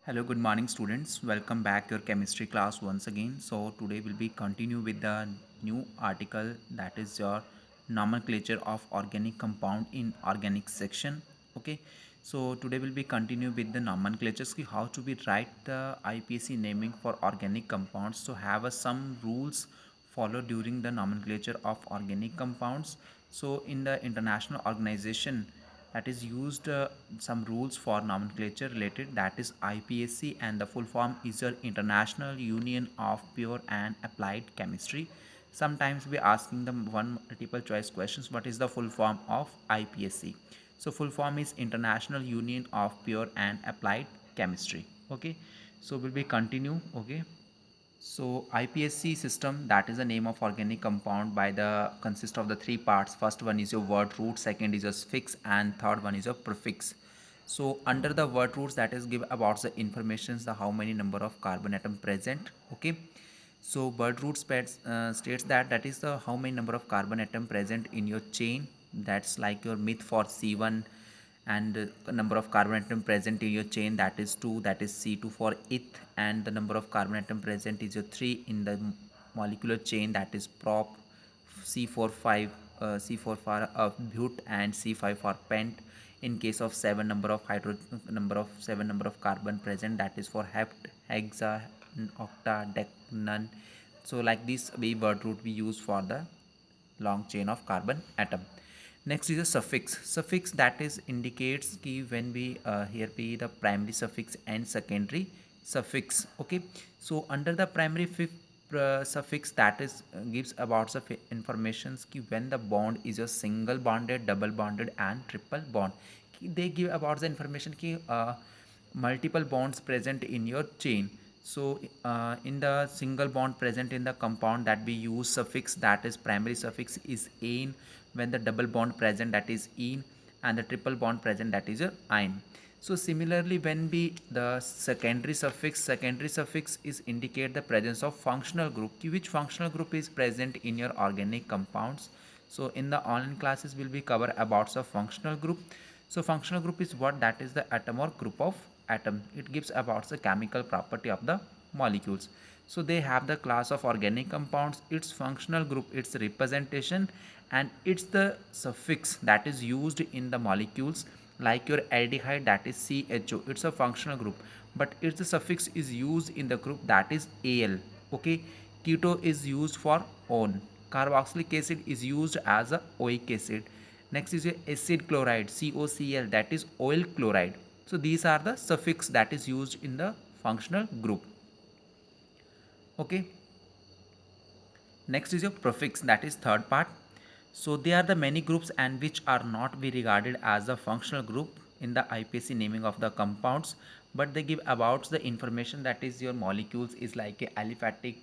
Hello, good morning students. Welcome back your chemistry class once again. So today we'll be continue with the new article, that is your nomenclature of organic compound in organic section. Okay. So today we'll be continue with the nomenclatures, how to be write the IPSC naming for organic compounds. So have some rules followed during the nomenclature of organic compounds. So in the international organization that is used some rules for nomenclature related, that is IPSC, and the full form is your International Union of Pure and Applied Chemistry. Sometimes we asking them one multiple choice questions, what is the full form of IPSC? So full form is International Union of Pure and Applied Chemistry. Okay, so will be continue. Okay, so IPSC system, that is the name of organic compound by the consist of the three parts. First one is your word root, second is your suffix, and third one is your prefix. So under the word roots, that is give about the informations, the how many number of carbon atom present. Okay, so word root states that is the how many number of carbon atom present in your chain. That's like your myth for C1, and number of carbon atom present in your chain, that is 2, that is C2 for eth, and the number of carbon atom present is your 3 in the molecular chain, that is prop. C4 5 C4 for but, and C5 for pent. In case of 7 number of carbon present, that is for hept, hexa, octa, dec, none. So like this we word root we use for the long chain of carbon atom. Next is a suffix. Suffix, that is indicates key when we here be the primary suffix and secondary suffix. Okay, so under the primary suffix, that is gives about the informations ki when the bond is a single bonded, double bonded, and triple bond. They give about the information ki multiple bonds present in your chain. So in the single bond present in the compound, that we use suffix, that is primary suffix is "-ane", when the double bond present, that is "-ene", and the triple bond present, that is "-ine". So similarly, when we the secondary suffix is indicate the presence of functional group. Which functional group is present in your organic compounds? So in the online classes will be cover about the functional group. So functional group is what? That is the atom or group of atom. It gives about the chemical property of the molecules. So they have the class of organic compounds, its functional group, its representation, and it's the suffix that is used in the molecules. Like your aldehyde, that is CHO, it's a functional group, but its suffix is used in the group, that is Al. Okay, keto is used for on, carboxylic acid is used as a oic acid. Next is your acid chloride, COCl, that is oil chloride. So these are the suffix that is used in the functional group. Okay, next is your prefix, that is third part. So they are the many groups and which are not be regarded as a functional group in the IPSC naming of the compounds, but they give about the information, that is your molecules is like a aliphatic,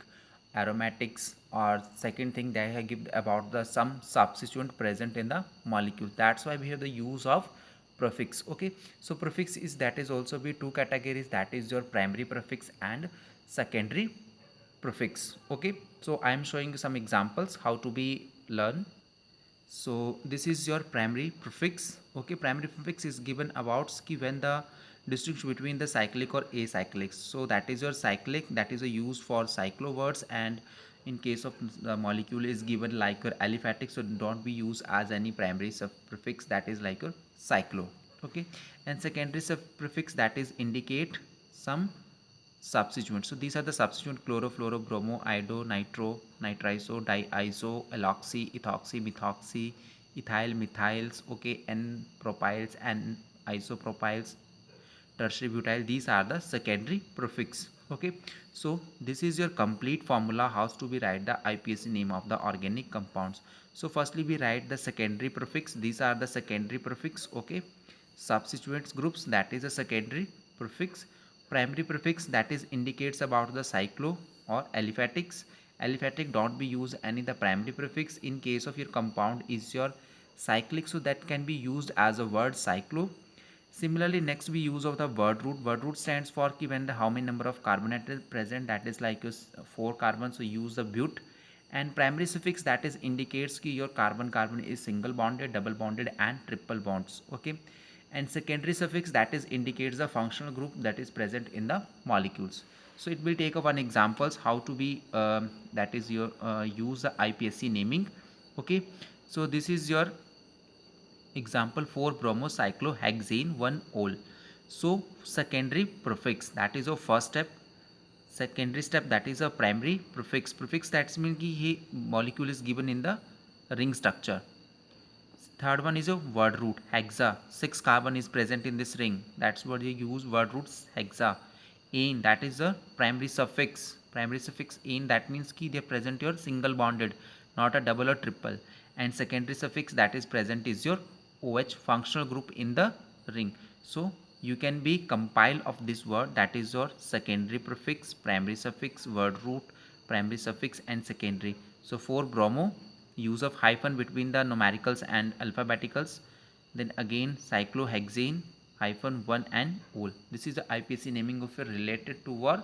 aromatics, or second thing they have give about the some substituent present in the molecule. That's why we have the use of prefix. Okay, so prefix is that is also be two categories, that is your primary prefix and secondary prefix. Okay, so I am showing you some examples how to be learn. So this is your primary prefix. Okay, primary prefix is given about ski when the distinction between the cyclic or acyclic. So that is your cyclic, that is a use for cyclo words, and in case of the molecule is given like your aliphatic, so don't be used as any primary prefix, that is like your cyclo. Okay, and secondary prefix, that is indicate some substituents. So these are the substituent: chloro, fluoro, bromo, iodo, nitro, nitriso, diiso, alloxy, ethoxy, methoxy, ethyl, methyls, okay, N propyls and isopropyls, tertiary butyl. These are the secondary prefix. Okay, so this is your complete formula how to be write the IPSC name of the organic compounds. So firstly we write the secondary prefix. These are the secondary prefix. Okay, substituents groups, that is a secondary prefix. Primary prefix, that is indicates about the cyclo or aliphatics. Aliphatic don't be used any the primary prefix. In case of your compound is your cyclic, so that can be used as a word cyclo. Similarly, next we use of the word root. Word root stands for ki when the how many number of carbon atom present, that is like your 4 carbon, so use the but. And primary suffix, that is indicates ki your carbon carbon is single bonded, double bonded, and triple bonds. Okay, and secondary suffix that is indicates the functional group that is present in the molecules. So it will take one examples how to be that is your use the IPSC naming. Okay, so this is your example for bromocyclohexane 1-ol. So secondary prefix that is your first step. Secondary step that is a primary prefix. Prefix that means कि ये molecule is given in the ring structure. Third one is a word root hexa. 6 carbon is present in this ring. That's what you use word roots hexa. Ane that is a primary suffix. Primary suffix ane that means ki they present your single bonded, not a double or triple. And secondary suffix that is present is your OH functional group in the ring. So you can be compile of this word that is your secondary prefix, primary suffix, word root, primary suffix and secondary. So for bromo use of hyphen between the numericals and alphabeticals, then again cyclohexane hyphen 1 and ol. This is the IPSC naming of a related to our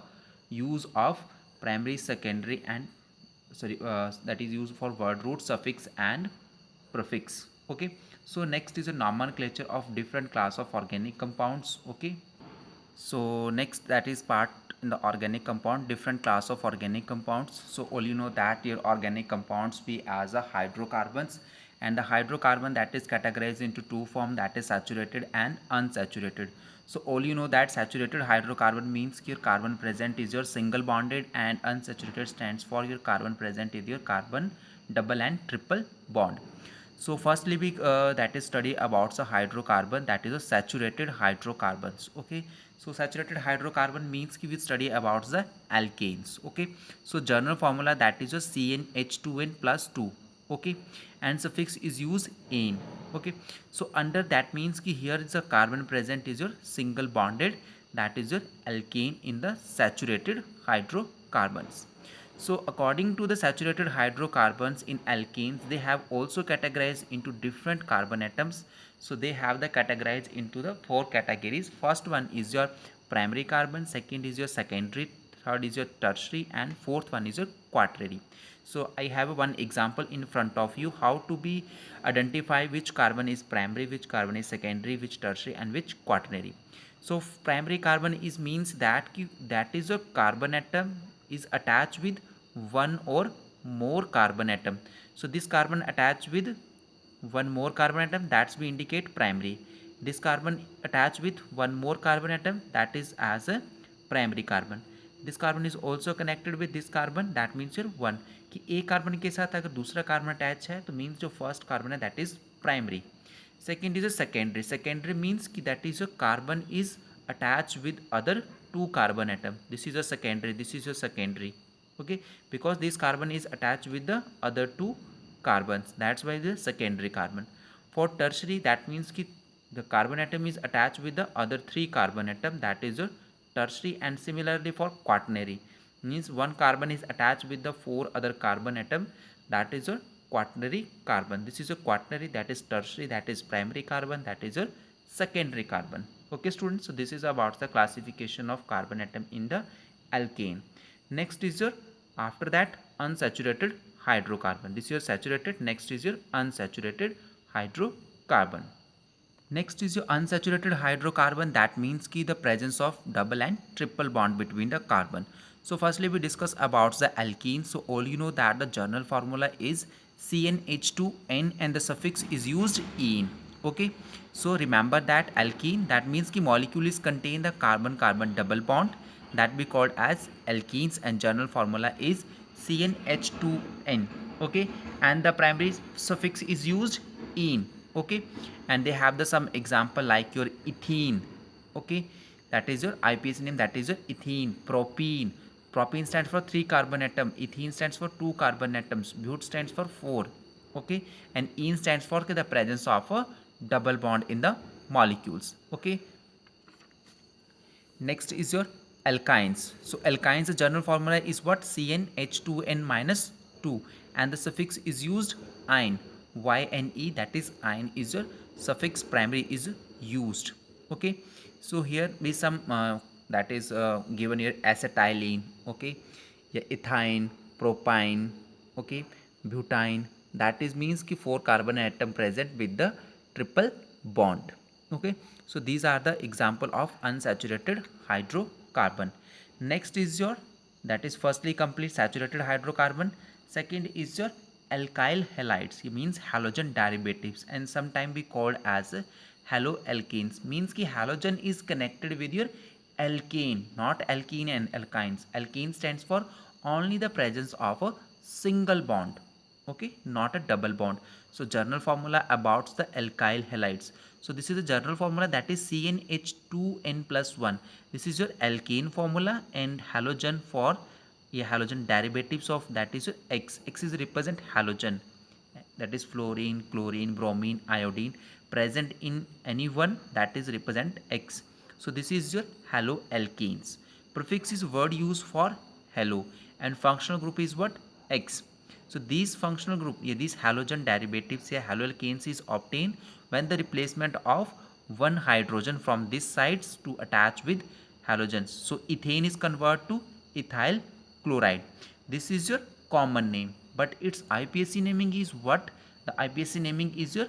use of primary, secondary and that is used for word root, suffix and prefix. Okay, so next is a nomenclature of different class of organic compounds. Okay, so next that is part in the organic compound, different class of organic compounds. So all you know that your organic compounds be as a hydrocarbons, and the hydrocarbon that is categorized into two form, that is saturated and unsaturated. So all you know that saturated hydrocarbon means your carbon present is your single bonded, and unsaturated stands for your carbon present is your carbon double and triple bond. So firstly we that is study about the hydrocarbon that is a saturated hydrocarbons. Okay, so saturated hydrocarbon means ki we study about the alkanes. Okay, so general formula that is a CnH2n plus 2. Okay, and suffix is used ane. Okay, so under that means ki here is a carbon present is your single bonded, that is your alkane in the saturated hydrocarbons. So according to the saturated hydrocarbons in alkanes, they have also categorized into different carbon atoms. So they have the categorized into the four categories. First one is your primary carbon, second is your secondary, third is your tertiary, and fourth one is your quaternary. So I have one example in front of you how to be identify which carbon is primary, which carbon is secondary, which tertiary and which quaternary. So primary carbon is means that that is a carbon atom is attached with one or more carbon atom. So this carbon attached with one more carbon atom, that's we indicate primary. This carbon attached with one more carbon atom, that is as a primary carbon. This carbon is also connected with this carbon, that means your one कि एक carbon के साथ अगर दूसरा carbon attach है तो means जो first carbon है that is primary. Second is a secondary. Secondary means ki that is a carbon is attached with other two carbon atom. This is a secondary. This is a secondary. Okay, because this carbon is attached with the other two carbons. That's why the secondary carbon. For tertiary, that means ki the carbon atom is attached with the other three carbon atom. That is a tertiary. And similarly for quaternary, means one carbon is attached with the four other carbon atom. That is a quaternary carbon. This is a quaternary, that is tertiary, that is primary carbon, that is a secondary carbon. Okay students, so this is about the classification of carbon atom in the alkane. Next is your after that unsaturated hydrocarbon. This is your saturated, next is your unsaturated hydrocarbon. Next is your unsaturated hydrocarbon, that means ki the presence of double and triple bond between the carbon. So firstly we discuss about the alkene. So all you know that the general formula is CnH2n and the suffix is used ene. Okay, so remember that alkene that means ki molecule is contain the carbon carbon double bond, that we called as alkenes, and general formula is CnH2n. Okay, and the primary suffix is used ene. Okay, and they have the some example like your ethene. Okay, that is your IPS name, that is your ethene. Propene, propene stands for 3 carbon atom, ethene stands for 2 carbon atoms, bute stands for 4. Okay, and ene stands for the presence of a double bond in the molecules. Okay, next is your alkynes. So alkynes, the general formula is what? CnH2n minus 2, and the suffix is used ine. YNE, that is ine is your suffix, primary is used. Okay, so here be some that is given here acetylene. Okay, yeah, ethyne, propyne. Okay, butane, that is means ki 4 carbon atom present with the triple bond. Okay, so these are the example of unsaturated hydrocarbon. Next is your, that is firstly complete saturated hydrocarbon. Second is your alkyl halides, it means halogen derivatives, and sometimes we called as haloalkanes, means ki halogen is connected with your alkane, not alkene and alkynes. Alkane stands for only the presence of a single bond, okay, not a double bond. So journal formula about the alkyl halides. So this is the journal formula, that is CnH2n plus 1. This is your alkane formula, and halogen for, yeah, halogen derivatives of that is your X. X is represent halogen, that is fluorine, chlorine, bromine, iodine present in any one, that is represent X. So this is your haloalkanes. Prefix is word used for halo, and functional group is what? X. So these functional group, yeah, these halogen derivatives, yeah, haloalkanes is obtained when the replacement of one hydrogen from these sides to attach with halogens. So ethane is converted to ethyl chloride. This is your common name, but its IPSC naming is what? The IPSC naming is your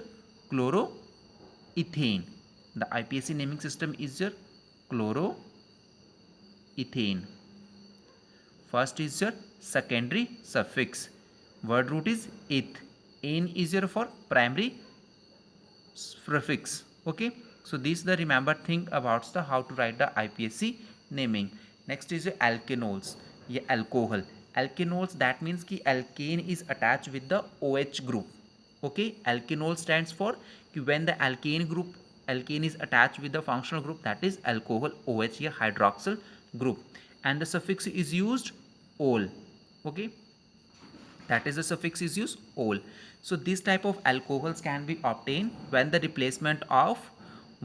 chloroethane. The IPSC naming system is your chloroethane. First is your secondary suffix. Word root is eth. An is your for primary prefix. Okay. So this is the remember thing about the how to write the IPSC naming. Next is your alkanols. Yeah, alcohol. Alkanols, that means ki alkane is attached with the OH group. Okay. Alkanol stands for ki when the alkane is attached with the functional group, that is alcohol, OH, या hydroxyl group, and the suffix is used ol. Okay, that is the suffix is used ol. So this type of alcohols can be obtained when the replacement of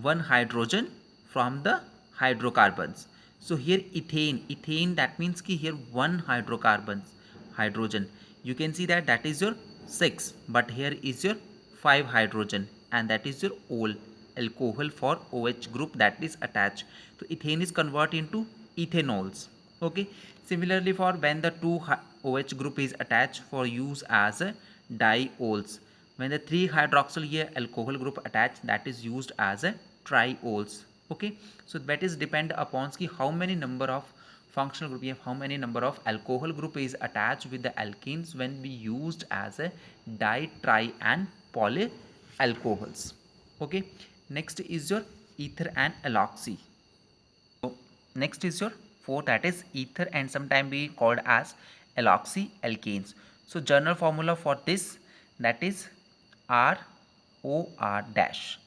one hydrogen from the hydrocarbons. So here ethane, that means ki here one hydrogen. You can see that that is your 6, but here is your 5 hydrogen, and that is your ol, alcohol for OH group that is attached. So ethane is converted into ethanols. Okay. Similarly, for when the two OH group is attached for use as a diols. When the 3 hydroxyl here alcohol group attached, that is used as a triols. Okay. So that is depend upon how many number of functional group, how many number of alcohol group is attached with the alkenes when we used as a di, tri and poly alcohols. Okay. Next is your ether and alloxy. So next is your fourth, that is ether, and sometimes we called as alloxy alkanes. So journal formula for this, that is ROR dash.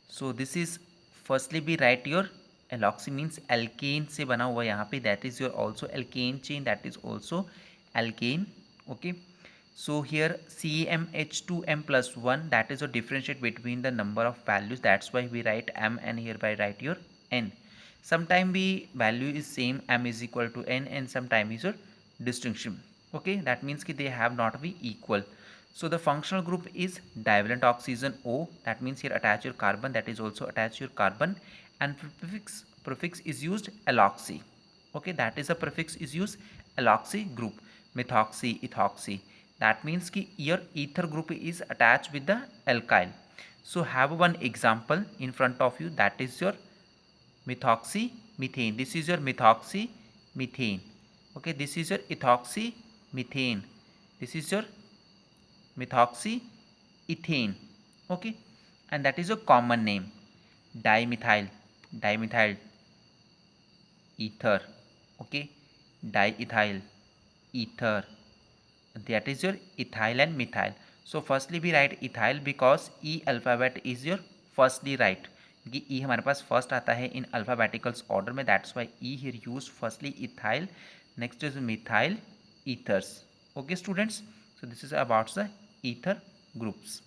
So this is firstly we write your alloxy means alkane से बना हुआ यहाँ पे, that is your also alkane chain, that is also alkane. Okay. So here CmH2m plus 1, that is a differentiate between the number of values, that's why we write m, and hereby write your n. Sometime we value is same, m is equal to n, and sometime is your distinction. Okay, that means ki they have not be equal. So the functional group is divalent oxygen O, that means here attach your carbon, that is also attach your carbon, and prefix is used alloxy. Okay, that is a prefix is used alloxy group, methoxy, ethoxy. That means ki your ether group is attached with the alkyl. So have one example in front of you, that is your methoxy methane. This is your methoxy methane. Okay, this is your ethoxy methane. This is your methoxy ethane. Okay, and that is a common name, dimethyl ether. Okay, diethyl ether, that is your ethyl and methyl. So firstly we write ethyl because E alphabet is your firstly right, क्योंकि E हमारे पास first आता है इन अल्फ़ाबेटिकल्स order में, that's why E here used firstly ethyl. Next is methyl ethers. Okay students, so this is about the ether groups.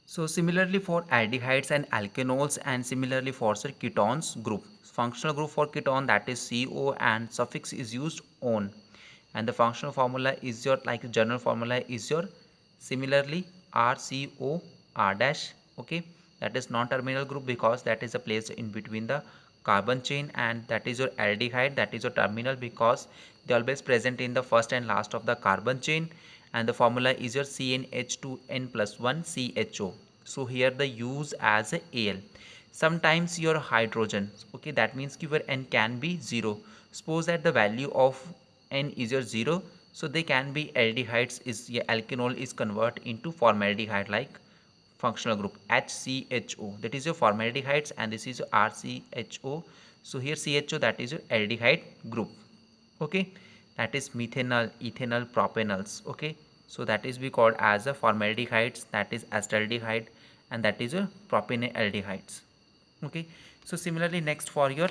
So similarly for aldehydes and alkanols, and similarly for the ketones group, functional group for ketone, that is CO, and suffix is used on, and the functional formula is your, like general formula is your similarly RCOR dash. Okay, that is non-terminal group because that is a place in between the carbon chain, and that is your aldehyde, that is your terminal because they always present in the first and last of the carbon chain, and the formula is your CnH2n plus 1 CHO. So here the use as a Al. sometimes your hydrogen, okay, that means कि where n can be 0. Suppose that the value of n is your 0, so they can be aldehydes, is yeah, alkanol is convert into formaldehyde like functional group HCHO, that is your formaldehydes, and this is your RCHO. So here CHO, that is your aldehyde group, okay, that is methanol, ethanol, propanals, okay. So that is we called as a formaldehydes, that is acetaldehyde, and that is your propanaldehydes, okay. So similarly next for your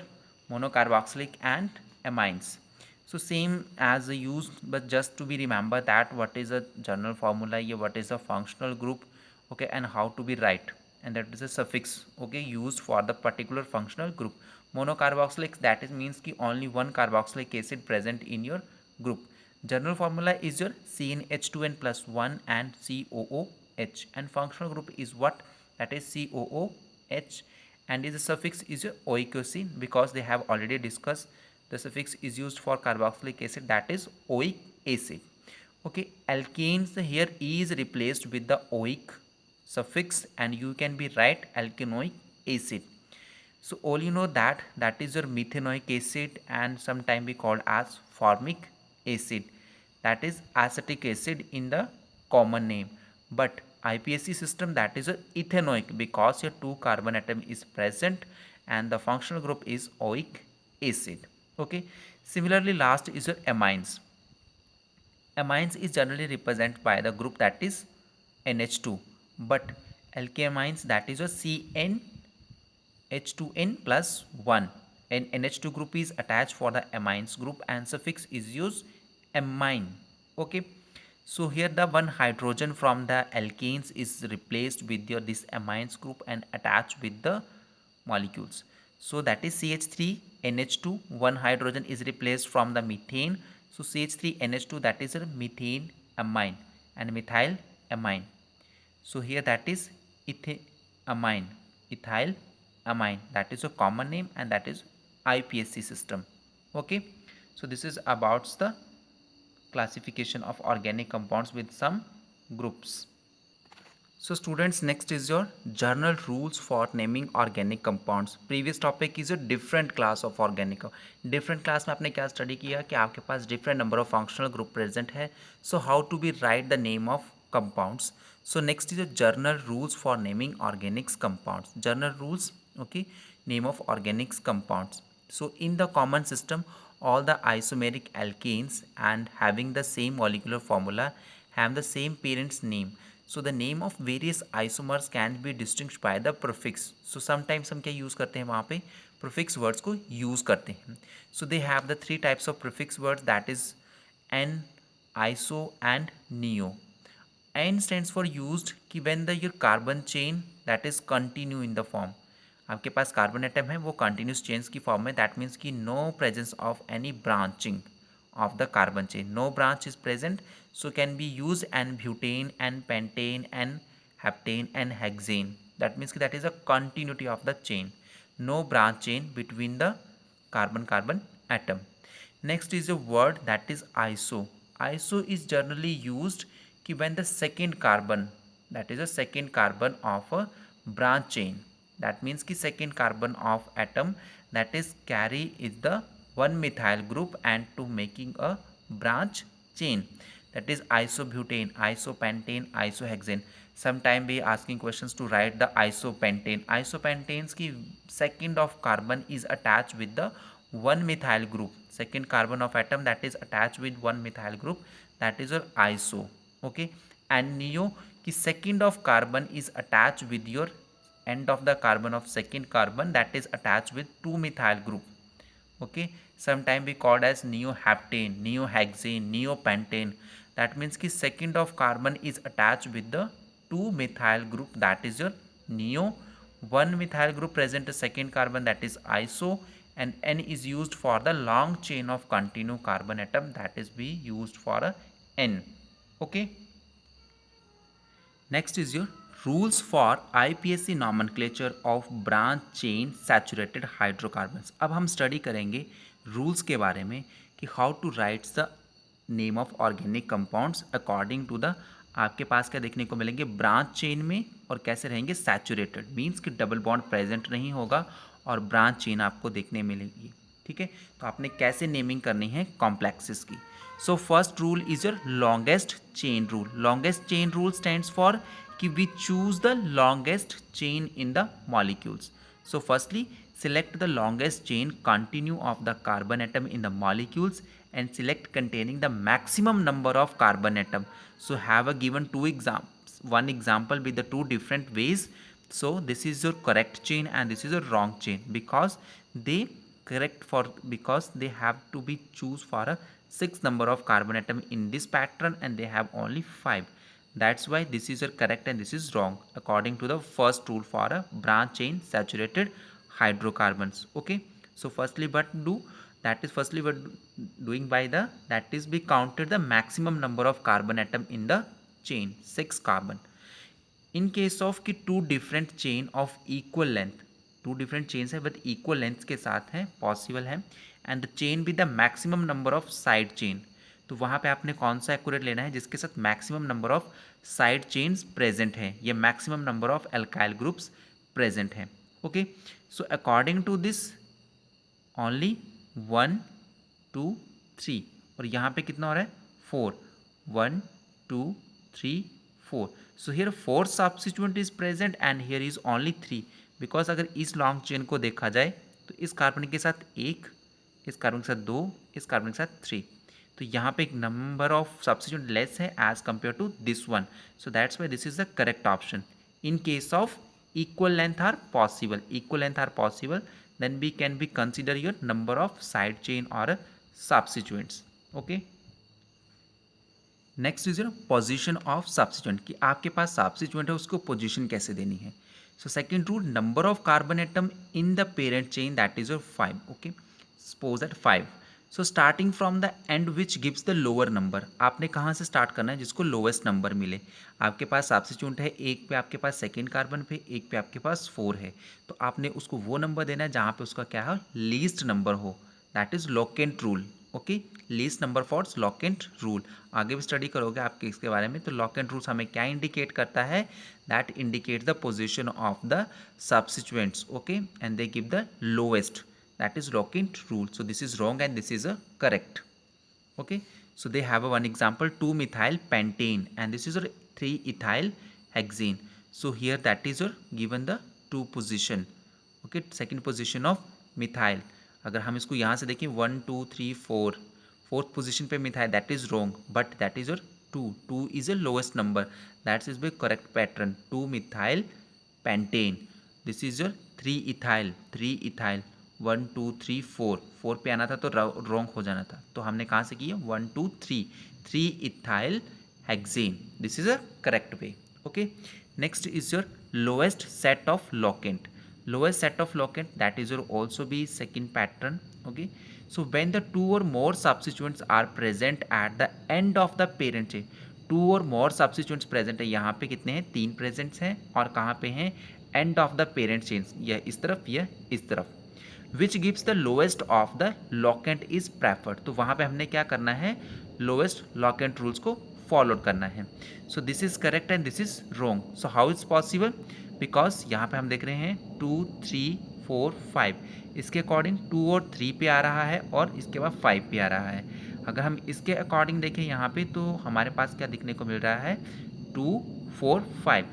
monocarboxylic and amines, so same as the used, but just to be remember that what is a general formula here, what is a functional group, okay, and how to be write, and that is a suffix, okay, used for the particular functional group. Monocarboxylic, that is means ki only one carboxylic acid present in your group. General formula is your CnH2n plus 1 and COOH, and functional group is what, that is COOH, and the suffix is your oic acid, because they have already discussed the suffix is used for carboxylic acid, that is oic acid, okay. Alkanes here is replaced with the oic suffix, and you can be write alkanoic acid. So all you know that that is your methanoic acid, and sometime we called as formic acid, that is acetic acid in the common name. But IPSC system, that is a ethanoic, because your two carbon atom is present, and the functional group is oic acid, okay. Similarly last is your amines. Amines is generally represented by the group that is NH2, but alkylamines, that is a CnH2n plus 1, and NH2 group is attached for the amines group, and suffix is used amine, okay. So here the one hydrogen from the alkanes is replaced with your this amines group and attached with the molecules. So that is CH3NH2, one hydrogen is replaced from the methane. So CH3NH2, that is a methane amine and methyl amine. So here that is ethylamine, ethyl amine, that is a common name, and that is IPSC system, okay. So this is about the classification of organic compounds with some groups. So students, next is your general rules for naming organic compounds. Previous topic is a different class of organic. Different class में आपने क्या study किया कि आपके पास different number of functional group present है. So how to be write the name of compounds. So next is your general rules for naming organics compounds. General rules, okay, name of organics compounds. So in the common system, all the isomeric alkanes and having the same molecular formula have the same parent's name. So the name of various isomers can be distinguished by the prefix. So sometimes हम क्या use करते हैं वहाँ पे prefix words को use करते हैं. So they have the three types of prefix words, that is n, iso and neo. N stands for used कि when the your carbon chain that is continue in the form. आपके पास carbon atom है वो continuous chains की form में, that means कि no presence of any branching of the carbon chain, no branch is present, so can be used and butane and pentane and heptane and hexane, that means that is a continuity of the chain, no branch chain between the carbon carbon atom. Next is a word that is iso. Iso is generally used कि when the second carbon, that is a second carbon of a branch chain, that means कि second carbon of atom that is carry is the one methyl group and to making a branch chain, that is isobutane, isopentane, isohexane. Sometime we asking questions to write the isopentane. Isopentanes की second of carbon is attached with the one methyl group, second carbon of atom that is attached with one methyl group, that is your iso, okay. And neo की second of carbon is attached with your end of the carbon of second carbon that is attached with two methyl group, okay. Sometime we called as neoheptane, neohexane, neopentane, that means कि second of carbon is attached with the two methyl group, that is your neo. One methyl group present a second carbon, that is iso, and n is used for the long chain of continue carbon atom, that is be used for a n, okay. Next is your rules for IPSC nomenclature of branch chain saturated hydrocarbons. अब हम study करेंगे rules के बारे में कि how to write the name of organic compounds according to the आपके पास क्या देखने को मिलेंगे ब्रांच चेन में, और कैसे रहेंगे सैचुरेटेड, मीन्स कि डबल बॉन्ड प्रेजेंट नहीं होगा और ब्रांच चेन आपको देखने मिलेगी। ठीक है, तो आपने कैसे नेमिंग करनी है कॉम्प्लेक्सेस की। So first rule is your longest chain rule. Longest chain rule stands for कि we choose the longest chain in the molecules. So firstly, select the longest chain continue of the carbon atom in the molecules and select containing the maximum number of carbon atom. So have a given two examples, one example with the two different ways. So this is your correct chain and this is your wrong chain, because they because they have to be choose for a 6 number of carbon atom in this pattern and they have only 5. That's why this is your correct and this is wrong according to the first rule for a branch chain saturated hydrocarbons. Okay, so firstly what do, that is firstly what doing by the, that is we counted the maximum number of carbon atom in the chain, 6 carbon. In case of कि two different chain of equal length, two different chains है but equal length के साथ है possible है, and the chain with the maximum number of side chain, तो वहाँ पे आपने कौन सा एक्यूरेट लेना है जिसके साथ maximum number of side chains present है या maximum number of alkyl groups present है। Okay, so according to this only 1 2 3, और यहाँ पे कितना हो रहा है 4, 1 2 3 4। So here 4 substituent is present and here is only 3, because अगर इस लॉन्ग चेन को देखा जाए तो इस कार्बन के साथ 1, इस कार्बन के साथ 2, इस कार्बन के साथ 3, तो यहाँ पे एक नंबर ऑफ सब्स्टिट्यूएंट लेस है as compare to this one. So that's why this is the correct option. In case of equal length are possible, equal length are possible, then we can be consider your number of side chain or substituents. Okay, next is your position of substituent, कि आपके पास substituent है उसको position कैसे देनी है। So second rule, number of carbon atom in the parent chain, that is your 5। Okay, suppose that 5। So starting from the and which gives the lower number, आपने कहाँ से स्टार्ट करना है जिसको लोवेस्ट नंबर मिले। आपके पास सब्स्टिट्यूएंट है, एक पे आपके पास सेकेंड कार्बन पे, एक पे आपके पास 4 है, तो आपने उसको वो नंबर देना है जहाँ पे उसका क्या है लीस्ट नंबर हो, that is locant rule. Okay, least number for locant rule, आगे भी स्टडी करोगे आपके इसके बारे में। तो लोकेंट रूल्स हमें क्या इंडिकेट करता है, that indicate the position of the substituents. Okay, and they give the lowest, that is locant rule. So this is wrong and this is a correct. Okay, so they have a one example 2 methyl pentane and this is a 3 ethyl hexane. So here that is your given the 2 position. Okay, second position of methyl, अगर हम इसको यहाँ से देखें 1 2 3 4, fourth position पे methyl, that is wrong, but that is your 2 is a lowest number, that is by correct pattern 2 methyl pentane. This is your 3 ethyl 1 2 3 4 पे आना था तो रॉन्ग हो जाना था, तो हमने कहाँ से किया 1 2 3 ethyl hexane, this is a correct way. Okay, next is your lowest set of locant, lowest set of locant, that is your also be second pattern. Okay, so when the two or more substituents are present at the end of the parent chain, two और more substituents present है, यहाँ पे कितने हैं 3 presents हैं, और कहाँ पे हैं end of the parent chain, यह इस तरफ यह इस तरफ, which gives the lowest of the locant is preferred, तो वहाँ पे हमने क्या करना है लोएस्ट लॉकेंट रूल्स को फॉलो करना है। So this is correct and this is wrong. So how is possible, because यहाँ पे हम देख रहे हैं 2 3 4 5, इसके अकॉर्डिंग 2 और 3 पे आ रहा है और इसके बाद 5 पे आ रहा है। अगर हम इसके अकॉर्डिंग देखें यहाँ पे तो हमारे पास क्या दिखने को मिल रहा है 2 4 5,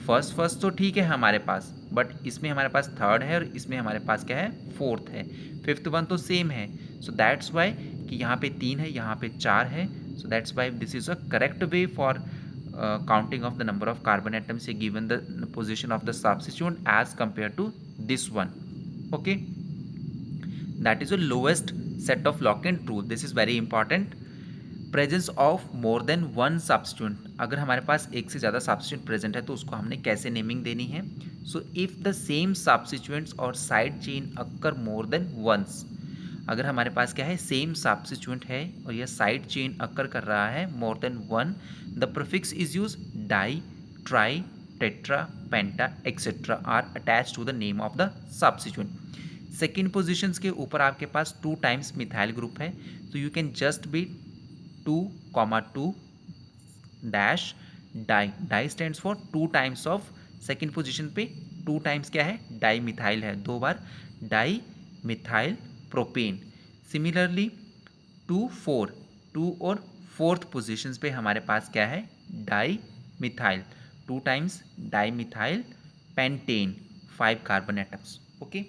फर्स्ट तो ठीक है हमारे पास, बट इसमें हमारे पास थर्ड है और इसमें हमारे पास क्या है फोर्थ है, फिफ्थ वन तो सेम है। सो दैट्स वाई कि यहाँ पे 3 है, यहाँ पे 4 है, सो that's why this is a correct way for counting of the number of carbon atoms given the position of the substituent as compared to this one. Okay, that is the lowest set of locant rule. This is very important. Presence of more than one substituent, अगर हमारे पास एक से ज़्यादा substituent present है तो उसको हमने कैसे नेमिंग देनी है। So if the same substituents और side chain occur more than once, अगर हमारे पास क्या है सेम सब्स्टिट्यूएंट है और यह साइड चेन अक्कर कर रहा है more than one, the prefix is use di tri tetra penta etcetera are attach to the name of the substituent. Second positions के ऊपर आपके पास 2 टाइम्स मिथाइल ग्रुप है, तो you can just be 2, 2 dash di, di stands for two times of, second position पे two times क्या है, di methyl है, दो बार di methyl propane. Similarly two four, two और फोर्थ पोजिशन पे हमारे पास क्या है, di methyl, two times di methyl pentane, five carbon atoms. Okay,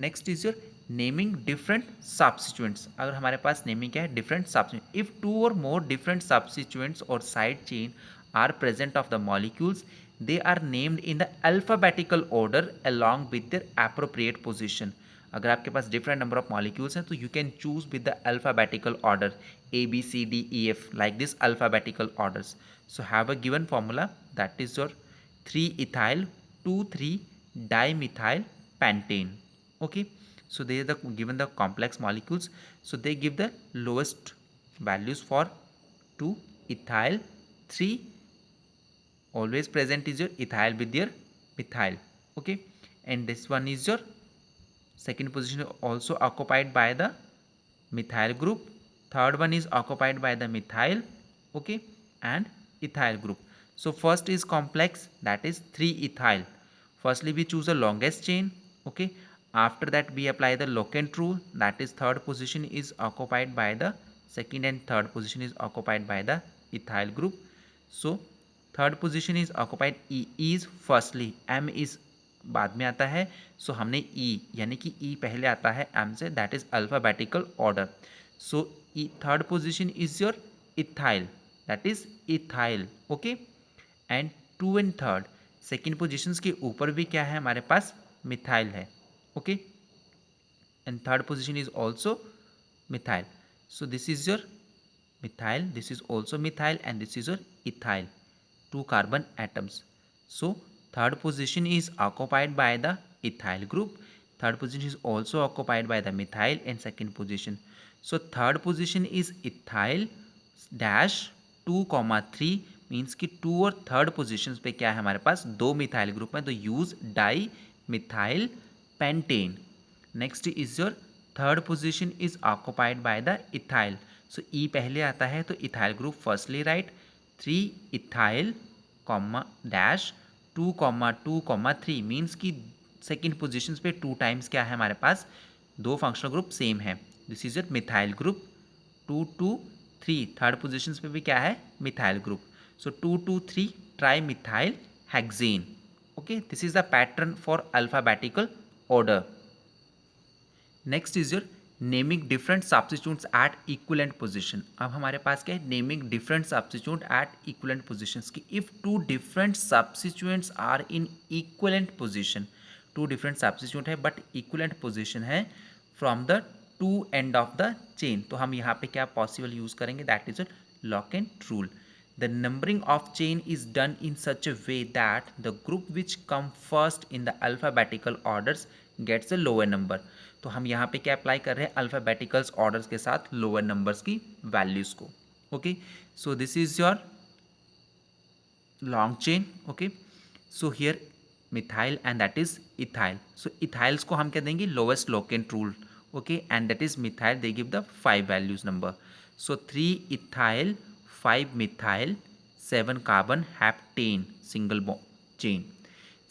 next is your naming different substituents. अगर हमारे पास नेमिंग क्या है, डिफरेंट सब्स्टिट्यूएंट, इफ टू और मोर डिफरेंट सब्स्टिट्यूएंट्स और side chain are present of the molecules, they are named in the alphabetical order along with their appropriate position. अगर आपके पास different number of molecules हैं तो you can choose with the alphabetical order, A B C D E F, like this alphabetical orders. So have a given formula, that is your 3 ethyl 2 3 dimethyl pentane. Okay, so they are the given the complex molecules, so they give the lowest values for 2 ethyl, 3 always present is your ethyl with your methyl. Okay, and this one is your second position also occupied by the methyl group, third one is occupied by the methyl. Okay, and ethyl group. So first is complex, that is 3 ethyl. Firstly we choose the longest chain. Okay, after that we apply the locant rule, that is third position is occupied by the second and third position is occupied by the ethyl group. So third position is occupied, E is firstly, M is बाद में आता है, सो हमने ई यानी कि ई पहले आता है एम से, that is alphabetical order. So E third position is your ethyl, that is ethyl. Okay, and two and third second position के ऊपर भी क्या है हमारे पास, मिथाइल है. Okay, and third position is also methyl. So this is your methyl, this is also methyl, and this is your ethyl, two carbon atoms. So third position is occupied by the ethyl group, third position is also occupied by the methyl, and second position. So third position is ethyl dash 2,3 means कि to और third position पे क्या है हमारे पास, दो methyl group में, तो use di methyl pentane. Next is your third position is occupied by the ethyl. So E पहले आता है तो ethyl group firstly write, 3 ethyl comma dash 2,2,3 means कि सेकेंड पोजिशन पे टू टाइम्स क्या है हमारे पास, दो फंक्शनल ग्रुप सेम है. This is your methyl group. 2,2,3 third position पे भी क्या है, methyl group. So 2,2,3 tri methyl hexane. Okay, this is the pattern for alphabetical order. Next is your naming different substitutes at equivalent position. अब हमारे पास क्या है, naming different substitute at equivalent positions की. If two different substituents are in equivalent position, two different substitute है but equivalent position है from the two end of the chain, तो हम यहाँ पे क्या पॉसिबल यूज करेंगे, that is locant rule. The numbering of chain is done in such a way that the group which come first in the alphabetical orders gets a lower number. तो हम यहाँ पे क्या अप्लाई कर रहे हैं, अल्फाबेटिकल्स orders के साथ लोअर नंबर्स की वैल्यूज को. Okay, so this is your long chain. Okay, so here methyl and that is ethyl. So ethyls को हम क्या देंगे, lowest locant rule. Okay, and that is methyl, they give the 5 values number. So 3 ethyl 5 methyl 7 carbon heptane single bond chain.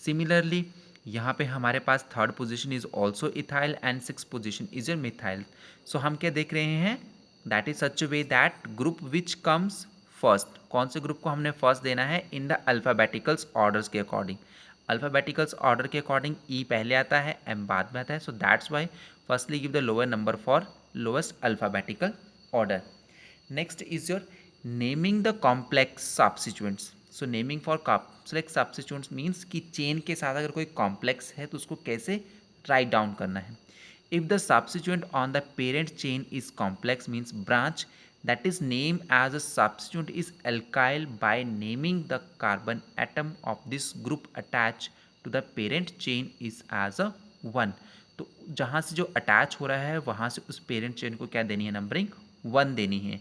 Similarly यहाँ पे हमारे पास third position is also ethyl and six position is your methyl. सो हम क्या देख रहे हैं, that is such way that group which comes first, कौन से ग्रुप को हमने फर्स्ट देना है, इन द अल्फाबेटिकल्स ऑर्डर्स के अकॉर्डिंग. अल्फाबेटिकल्स ऑर्डर के अकॉर्डिंग ई पहले आता है, एम बाद में आता है. सो that's Y firstly give the lower number for lowest alphabetical order. Next is your naming the complex substituents. So naming for complex substituents means कि चेन के साथ अगर कोई कॉम्प्लेक्स है तो उसको कैसे राइट डाउन करना है. If the substituent on the parent chain is complex means branch that is named as a substituent is alkyl by naming the carbon atom of this group attached to the parent chain is as a 1. तो जहाँ से जो attach हो रहा है वहाँ से उस पेरेंट चेन को क्या देनी है, नंबरिंग 1 देनी है.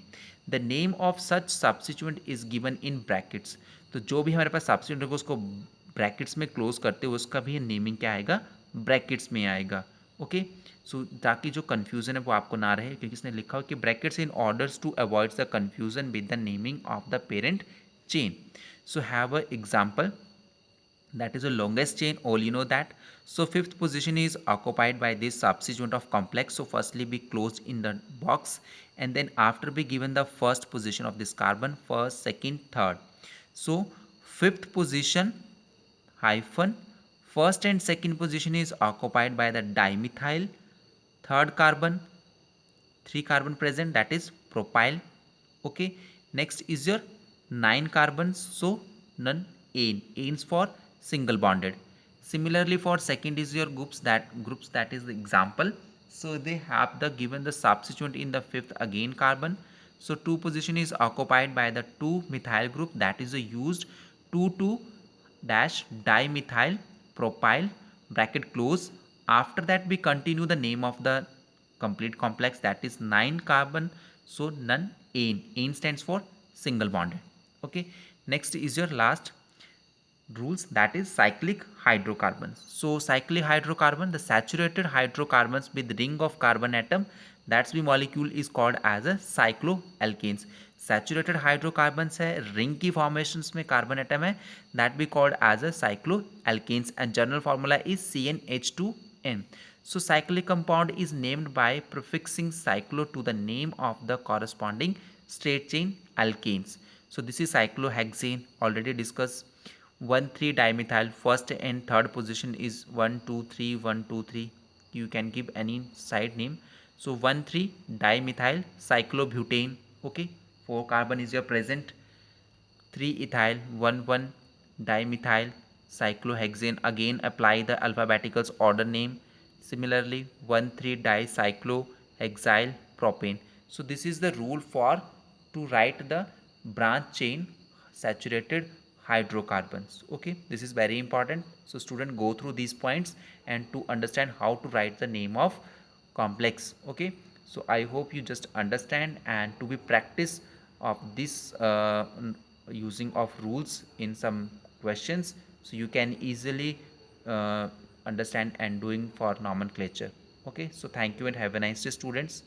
The name of such substituent is given in brackets. तो जो भी हमारे पास सब्स्टिट्यूएंट होगा उसको ब्रैकेट्स में क्लोज करते हुए उसका भी नेमिंग क्या आएगा, ब्रैकेट्स में आएगा. ओके, सो ताकि जो कन्फ्यूजन है वो आपको ना रहे, क्योंकि इसने लिखा हो कि brackets in orders to avoid the confusion with the naming of the parent chain. So have an example, that is the longest chain, all you know that. So fifth position is occupied by this substituent of complex. So firstly be closed in the box, and then after be given the first position of this carbon, first, second, third. So fifth position hyphen, first and second position is occupied by the dimethyl, third carbon, 3 carbon present, that is propyl. Okay, next is your 9 carbons, so none, anes for single bonded. Similarly for second is your groups that is the example. So they have the given the substituent in the fifth again carbon. So 2 position is occupied by the 2 methyl group, that is a used 2 dash dimethyl propyl, bracket close. After that we continue the name of the complete complex, that is 9 carbon, so none, ane stands for single bonded. Okay, next is your last rules, that is cyclic hydrocarbons. So cyclic hydrocarbon, the saturated hydrocarbons with ring of carbon atom, that's the molecule is called as a cycloalkanes. Saturated hydrocarbons है, ring की formations में carbon atom है, that be called as a cycloalkanes and general formula is CnH2n. So cyclic compound is named by prefixing cyclo to the name of the corresponding straight chain alkanes. So this is cyclohexane, already discussed. 1,3 dimethyl, first and third position is 1 2 3 1 2 3. You can give any side name. So 1,3 dimethyl cyclobutane. Okay, 4 carbon is your present. 3 ethyl, 1 dimethyl cyclohexane, again apply the alphabetical order name. Similarly 1,3 dicyclohexyl propane. So this is the rule for to write the branch chain saturated hydrocarbons. Okay, this is very important. So student, go through these points and to understand how to write the name of complex. Okay, so I hope you just understand, and to be practice of this using of rules in some questions, so you can easily uh, understand and doing for nomenclature. Okay, so thank you and have a nice day, students.